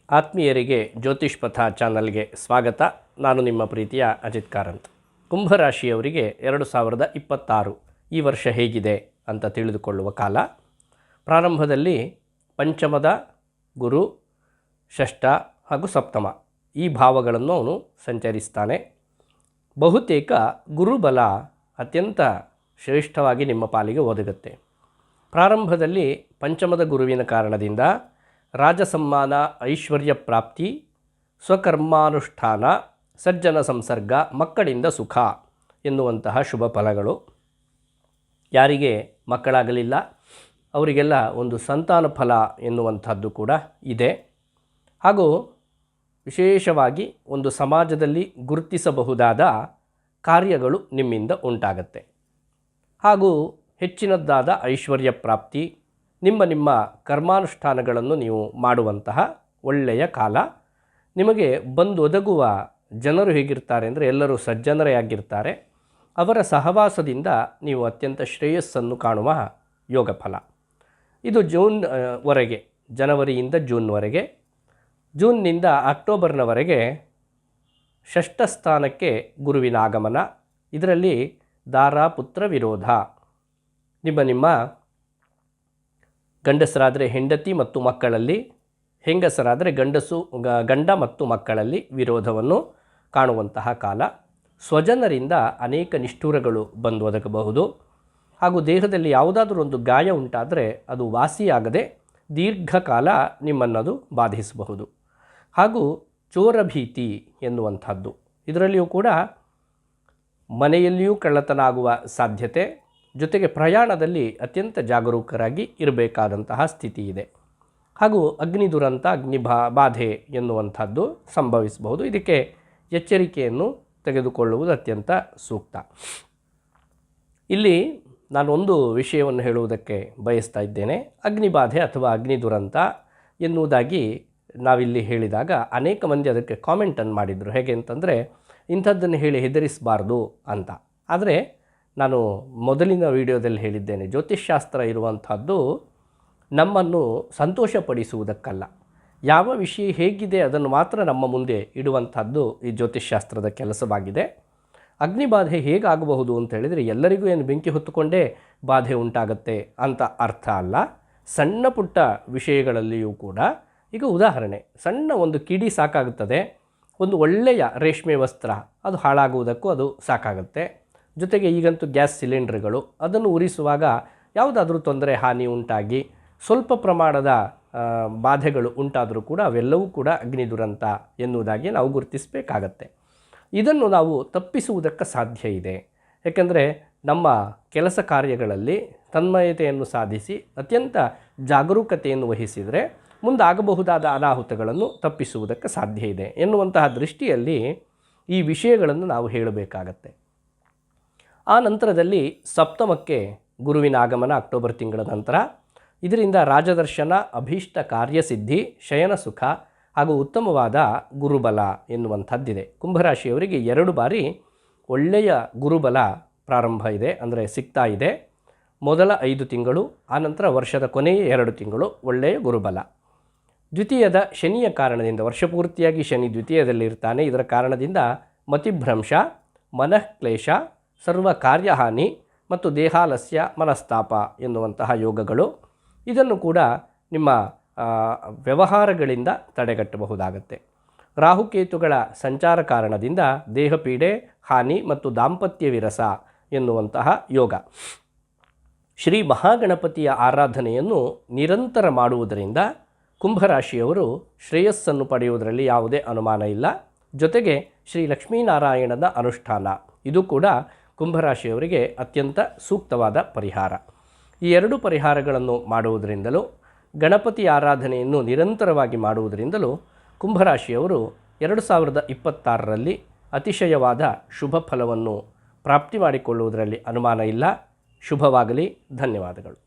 ಆತ್ಮೀಯರಿಗೆ ಜ್ಯೋತಿಷ್ ಪಥ ಚಾನಲ್ಗೆ ಸ್ವಾಗತ. ನಾನು ನಿಮ್ಮ ಪ್ರೀತಿಯ ಅಜಿತ್ ಕಾರಂತ್. ಕುಂಭರಾಶಿಯವರಿಗೆ 2026 ಈ ವರ್ಷ ಹೇಗಿದೆ ಅಂತ ತಿಳಿದುಕೊಳ್ಳುವ ಕಾಲ. ಪ್ರಾರಂಭದಲ್ಲಿ ಪಂಚಮದ ಗುರು, ಷಷ್ಠ ಹಾಗೂ ಸಪ್ತಮ ಈ ಭಾವಗಳನ್ನು ಅವನು ಸಂಚರಿಸ್ತಾನೆ. ಬಹುತೇಕ ಗುರುಬಲ ಅತ್ಯಂತ ಶ್ರೇಷ್ಠವಾಗಿ ನಿಮ್ಮ ಪಾಲಿಗೆ ಒದಗುತ್ತೆ. ಪ್ರಾರಂಭದಲ್ಲಿ ಪಂಚಮದ ಗುರುವಿನ ಕಾರಣದಿಂದ ರಾಜಸಮ್ಮಾನ, ಐಶ್ವರ್ಯ ಪ್ರಾಪ್ತಿ, ಸ್ವಕರ್ಮಾನುಷ್ಠಾನ, ಸಜ್ಜನ ಸಂಸರ್ಗ, ಮಕ್ಕಳಿಂದ ಸುಖ ಎನ್ನುವಂತಹ ಶುಭ ಫಲಗಳು. ಯಾರಿಗೆ ಮಕ್ಕಳಾಗಲಿಲ್ಲ ಅವರಿಗೆಲ್ಲ ಒಂದು ಸಂತಾನ ಫಲ ಎನ್ನುವಂಥದ್ದು ಕೂಡ ಇದೆ. ಹಾಗೂ ವಿಶೇಷವಾಗಿ ಒಂದು ಸಮಾಜದಲ್ಲಿ ಗುರುತಿಸಬಹುದಾದ ಕಾರ್ಯಗಳು ನಿಮ್ಮಿಂದ ಉಂಟಾಗತ್ತೆ. ಹಾಗೂ ಹೆಚ್ಚಿನದ್ದಾದ ಐಶ್ವರ್ಯ ಪ್ರಾಪ್ತಿ, ನಿಮ್ಮ ಕರ್ಮಾನುಷ್ಠಾನಗಳನ್ನು ನೀವು ಮಾಡುವಂತಹ ಒಳ್ಳೆಯ ಕಾಲ. ನಿಮಗೆ ಬಂದೊದಗುವ ಜನರು ಹೇಗಿರ್ತಾರೆ ಅಂದರೆ ಎಲ್ಲರೂ ಸಜ್ಜನರೇ ಆಗಿರ್ತಾರೆ. ಅವರ ಸಹವಾಸದಿಂದ ನೀವು ಅತ್ಯಂತ ಶ್ರೇಯಸ್ಸನ್ನು ಕಾಣುವ ಯೋಗ ಫಲ. ಇದು ಜೂನ್ವರೆಗೆ, ಜನವರಿಯಿಂದ ಜೂನ್ವರೆಗೆ. ಜೂನ್ನಿಂದ ಅಕ್ಟೋಬರ್ನವರೆಗೆ ಷಷ್ಠ ಸ್ಥಾನಕ್ಕೆ ಗುರುವಿನ ಆಗಮನ. ಇದರಲ್ಲಿ ದಾರ ಪುತ್ರ ವಿರೋಧ, ನಿಮ್ಮ ಗಂಡಸರಾದರೆ ಹೆಂಡತಿ ಮತ್ತು ಮಕ್ಕಳಲ್ಲಿ, ಹೆಂಗಸರಾದರೆ ಗಂಡ ಮತ್ತು ಮಕ್ಕಳಲ್ಲಿ ವಿರೋಧವನ್ನು ಕಾಣುವಂತಹ ಕಾಲ. ಸ್ವಜನರಿಂದ ಅನೇಕ ನಿಷ್ಠುರಗಳು ಬಂದು ಒದಗಬಹುದು. ಹಾಗೂ ದೇಹದಲ್ಲಿ ಯಾವುದಾದ್ರೂ ಒಂದು ಗಾಯ ಉಂಟಾದರೆ ಅದು ವಾಸಿಯಾಗದೆ ದೀರ್ಘಕಾಲ ನಿಮ್ಮನ್ನದು ಬಾಧಿಸಬಹುದು. ಹಾಗೂ ಚೋರಭೀತಿ ಎನ್ನುವಂಥದ್ದು, ಇದರಲ್ಲಿಯೂ ಕೂಡ ಮನೆಯಲ್ಲಿಯೂ ಕಳ್ಳತನ ಆಗುವ ಸಾಧ್ಯತೆ, ಜೊತೆಗೆ ಪ್ರಯಾಣದಲ್ಲಿ ಅತ್ಯಂತ ಜಾಗರೂಕರಾಗಿ ಇರಬೇಕಾದಂತಹ ಸ್ಥಿತಿ ಇದೆ. ಹಾಗೂ ಅಗ್ನಿ ದುರಂತ, ಬಾಧೆ ಎನ್ನುವಂಥದ್ದು ಸಂಭವಿಸಬಹುದು. ಇದಕ್ಕೆ ಎಚ್ಚರಿಕೆಯನ್ನು ತೆಗೆದುಕೊಳ್ಳುವುದು ಅತ್ಯಂತ ಸೂಕ್ತ. ಇಲ್ಲಿ ನಾನು ಒಂದು ವಿಷಯವನ್ನು ಹೇಳುವುದಕ್ಕೆ ಬಯಸ್ತಾ ಇದ್ದೇನೆ. ಅಗ್ನಿಬಾಧೆ ಅಥವಾ ಅಗ್ನಿ ದುರಂತ ಎನ್ನುವುದಾಗಿ ನಾವಿಲ್ಲಿ ಹೇಳಿದಾಗ ಅನೇಕ ಮಂದಿ ಅದಕ್ಕೆ ಕಾಮೆಂಟನ್ನು ಮಾಡಿದರು. ಹೇಗೆ ಅಂತಂದರೆ, ಇಂಥದ್ದನ್ನು ಹೇಳಿ ಹೆದರಿಸಬಾರ್ದು ಅಂತ. ಆದರೆ ನಾನು ಮೊದಲಿನ ವಿಡಿಯೋದಲ್ಲಿ ಹೇಳಿದ್ದೇನೆ, ಜ್ಯೋತಿಷ್ಶಾಸ್ತ್ರ ಇರುವಂಥದ್ದು ನಮ್ಮನ್ನು ಸಂತೋಷಪಡಿಸುವುದಕ್ಕಲ್ಲ, ಯಾವ ವಿಷಯ ಹೇಗಿದೆ ಅದನ್ನು ಮಾತ್ರ ನಮ್ಮ ಮುಂದೆ ಇಡುವಂಥದ್ದು ಈ ಜ್ಯೋತಿಷ್ಶಾಸ್ತ್ರದ ಕೆಲಸವಾಗಿದೆ. ಅಗ್ನಿಬಾಧೆ ಹೇಗಾಗಬಹುದು ಅಂತ ಹೇಳಿದರೆ, ಎಲ್ಲರಿಗೂ ಏನು ಬೆಂಕಿ ಹೊತ್ತುಕೊಂಡೇ ಬಾಧೆ ಉಂಟಾಗತ್ತೆ ಅಂತ ಅರ್ಥ ಅಲ್ಲ. ಸಣ್ಣ ಪುಟ್ಟ ವಿಷಯಗಳಲ್ಲಿಯೂ ಕೂಡ, ಈಗ ಉದಾಹರಣೆ, ಸಣ್ಣ ಒಂದು ಕಿಡಿ ಸಾಕಾಗುತ್ತದೆ. ಒಂದು ಒಳ್ಳೆಯ ರೇಷ್ಮೆ ವಸ್ತ್ರ ಅದು ಹಾಳಾಗುವುದಕ್ಕೂ ಅದು ಸಾಕಾಗುತ್ತೆ. ಜೊತೆಗೆ ಈಗಂತೂ ಗ್ಯಾಸ್ ಸಿಲಿಂಡರ್ಗಳು, ಅದನ್ನು ಉರಿಸುವಾಗ ಯಾವುದಾದ್ರೂ ತೊಂದರೆ, ಹಾನಿ ಉಂಟಾಗಿ ಸ್ವಲ್ಪ ಪ್ರಮಾಣದ ಬಾಧೆಗಳು ಉಂಟಾದರೂ ಕೂಡ ಅವೆಲ್ಲವೂ ಕೂಡ ಅಗ್ನಿ ದುರಂತ ಎನ್ನುವುದಾಗಿ ನಾವು ಗುರುತಿಸಬೇಕಾಗತ್ತೆ. ಇದನ್ನು ನಾವು ತಪ್ಪಿಸುವುದಕ್ಕೆ ಸಾಧ್ಯ ಇದೆ. ಏಕೆಂದರೆ ನಮ್ಮ ಕೆಲಸ ಕಾರ್ಯಗಳಲ್ಲಿ ತನ್ಮಯತೆಯನ್ನು ಸಾಧಿಸಿ ಅತ್ಯಂತ ಜಾಗರೂಕತೆಯನ್ನು ವಹಿಸಿದರೆ ಮುಂದಾಗಬಹುದಾದ ಅನಾಹುತಗಳನ್ನು ತಪ್ಪಿಸುವುದಕ್ಕೆ ಸಾಧ್ಯ ಇದೆ ಎನ್ನುವಂತಹ ದೃಷ್ಟಿಯಲ್ಲಿ ಈ ವಿಷಯಗಳನ್ನು ನಾವು ಹೇಳಬೇಕಾಗತ್ತೆ. ಆ ನಂತರದಲ್ಲಿ ಸಪ್ತಮಕ್ಕೆ ಗುರುವಿನ ಆಗಮನ ಅಕ್ಟೋಬರ್ ತಿಂಗಳ ನಂತರ. ಇದರಿಂದ ರಾಜದರ್ಶನ, ಅಭೀಷ್ಟ ಕಾರ್ಯಸಿದ್ಧಿ, ಶಯನ ಸುಖ ಹಾಗೂ ಉತ್ತಮವಾದ ಗುರುಬಲ ಎನ್ನುವಂಥದ್ದಿದೆ. ಕುಂಭರಾಶಿಯವರಿಗೆ 2 ಬಾರಿ ಒಳ್ಳೆಯ ಗುರುಬಲ ಪ್ರಾರಂಭ ಇದೆ, ಅಂದರೆ ಸಿಗ್ತಾ ಇದೆ. ಮೊದಲ 5 ತಿಂಗಳು, ಆನಂತರ ವರ್ಷದ ಕೊನೆಯ 2 ತಿಂಗಳು ಒಳ್ಳೆಯ ಗುರುಬಲ. ದ್ವಿತೀಯದ ಶನಿಯ ಕಾರಣದಿಂದ, ವರ್ಷಪೂರ್ತಿಯಾಗಿ ಶನಿ ದ್ವಿತೀಯದಲ್ಲಿರ್ತಾನೆ. ಇದರ ಕಾರಣದಿಂದ ಮತಿಭ್ರಂಶ, ಮನಃಕ್ಲೇಶ, ಸರ್ವ ಕಾರ್ಯಹಾನಿ ಮತ್ತು ದೇಹಾಲಸ್ಯ, ಮನಸ್ತಾಪ ಎನ್ನುವಂತಹ ಯೋಗಗಳು. ಇದನ್ನು ಕೂಡ ನಿಮ್ಮ ವ್ಯವಹಾರಗಳಿಂದ ತಡೆಗಟ್ಟಬಹುದಾಗತ್ತೆ. ರಾಹುಕೇತುಗಳ ಸಂಚಾರ ಕಾರಣದಿಂದ ದೇಹಪೀಡೆ, ಹಾನಿ ಮತ್ತು ದಾಂಪತ್ಯ ವಿರಸ ಎನ್ನುವಂತಹ ಯೋಗ. ಶ್ರೀ ಮಹಾಗಣಪತಿಯ ಆರಾಧನೆಯನ್ನು ನಿರಂತರ ಮಾಡುವುದರಿಂದ ಕುಂಭರಾಶಿಯವರು ಶ್ರೇಯಸ್ಸನ್ನು ಪಡೆಯುವುದರಲ್ಲಿ ಯಾವುದೇ ಅನುಮಾನ ಇಲ್ಲ. ಜೊತೆಗೆ ಶ್ರೀ ಲಕ್ಷ್ಮೀನಾರಾಯಣನ ಅನುಷ್ಠಾನ, ಇದು ಕೂಡ ಕುಂಭರಾಶಿಯವರಿಗೆ ಅತ್ಯಂತ ಸೂಕ್ತವಾದ ಪರಿಹಾರ. ಈ 2 ಪರಿಹಾರಗಳನ್ನು ಮಾಡುವುದರಿಂದಲೂ, ಗಣಪತಿ ಆರಾಧನೆಯನ್ನು ನಿರಂತರವಾಗಿ ಮಾಡುವುದರಿಂದಲೂ ಕುಂಭರಾಶಿಯವರು 2026ರಲ್ಲಿ ಅತಿಶಯವಾದ ಶುಭ ಫಲವನ್ನು ಪ್ರಾಪ್ತಿ ಮಾಡಿಕೊಳ್ಳುವುದರಲ್ಲಿ ಅನುಮಾನ ಇಲ್ಲ. ಶುಭವಾಗಲಿ. ಧನ್ಯವಾದಗಳು.